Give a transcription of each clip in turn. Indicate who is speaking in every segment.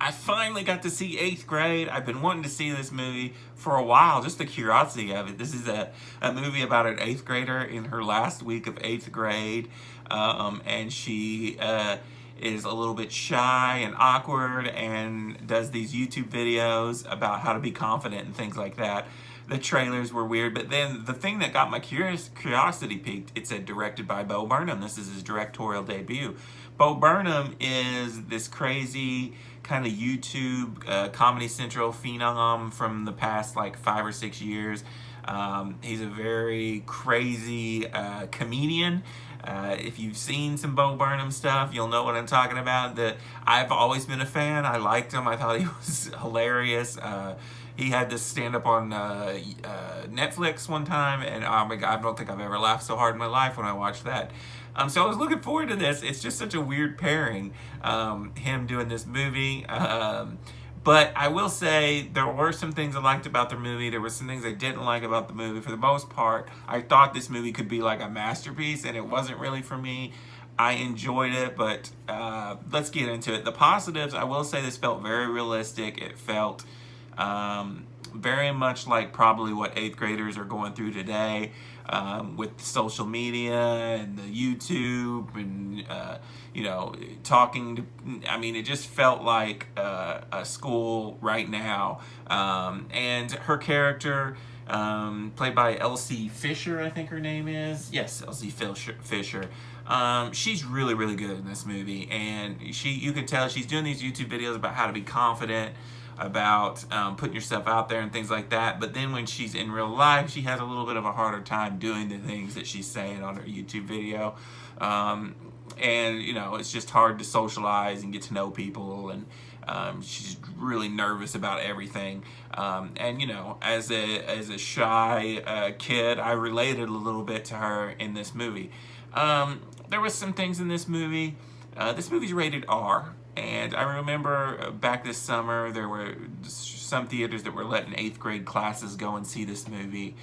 Speaker 1: I finally got to see 8th Grade. I've been wanting to see this movie for a while, just the curiosity of it. This is a movie about an 8th grader in her last week of 8th grade, and she is a little bit shy and awkward and does these YouTube videos about how to be confident and things like that. The trailers were weird, but then the thing that got my curiosity peaked, it said directed by Bo Burnham. This is his directorial debut. Bo Burnham is this crazy kind of YouTube Comedy Central phenom from the past like 5 or 6 years. He's a very crazy comedian. If you've seen some Bo Burnham stuff, you'll know what I'm talking about. I've always been a fan. I liked him. I thought he was hilarious. He had this stand-up on Netflix one time, and oh my God, I don't think I've ever laughed so hard in my life when I watched that. So I was looking forward to this. It's just such a weird pairing, him doing this movie. But I will say there were some things I liked about the movie. There were some things I didn't like about the movie. For the most part, I thought this movie could be like a masterpiece, and it wasn't really for me. I enjoyed it, but let's get into it. The positives, I will say this felt very realistic. It felt very much like probably what 8th graders are going through today, with social media and the YouTube and talking to, I mean, it just felt like a school right now. And her character, played by Elsie Fisher, I think her name is. Yes, Elsie Fisher. She's really, really good in this movie, and you can tell she's doing these YouTube videos about how to be confident, about putting yourself out there and things like that. But then when she's in real life, she has a little bit of a harder time doing the things that she's saying on her YouTube video. And it's just hard to socialize and get to know people, and she's really nervous about everything. And as a shy kid, I related a little bit to her in this movie. There was some things in this movie. This movie's rated R. And I remember back this summer, there were some theaters that were letting 8th grade classes go and see this movie,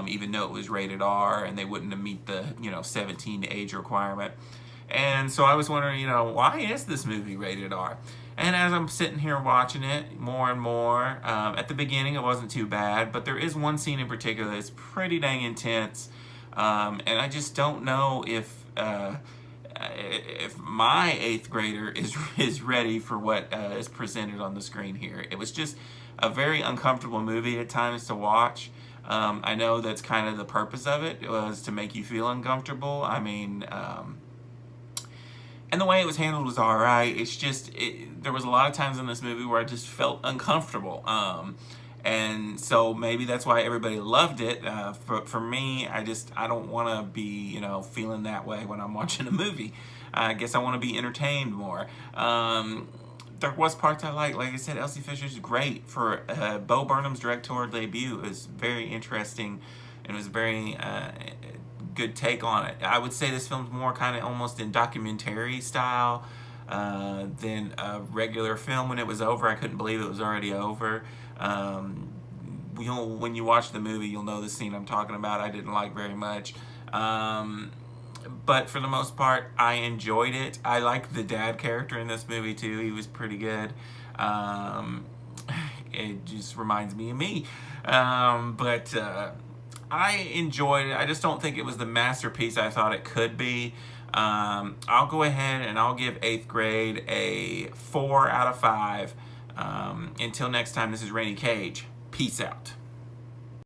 Speaker 1: even though it was rated R, and they wouldn't meet the 17 age requirement. And so I was wondering, why is this movie rated R? And as I'm sitting here watching it more and more, at the beginning it wasn't too bad, but there is one scene in particular that's pretty dang intense, and I just don't know if my 8th grader is ready for what is presented on the screen here. It was just a very uncomfortable movie at times to watch. I know that's kind of the purpose of it, was to make you feel uncomfortable. I mean, and the way it was handled was all right. It's just, there was a lot of times in this movie where I just felt uncomfortable. And so maybe that's why everybody loved it. For me, I don't want to be, feeling that way when I'm watching a movie. I guess I want to be entertained more. There was parts I liked. Like I said, Elsie Fisher's great. For Bo Burnham's directorial debut, it was very interesting. It was very good take on it. I would say this film's more kind of almost in documentary style than a regular film. When it was over, I couldn't believe it was already over. When you watch the movie, you'll know the scene I'm talking about. I didn't like very much. But for the most part, I enjoyed it. I liked the dad character in this movie too. He was pretty good. It just reminds me of me. But I enjoyed it. I just don't think it was the masterpiece I thought it could be. I'll go ahead and I'll give 8th grade a 4 out of 5. Until next time, this is Rainy Cage. Peace out.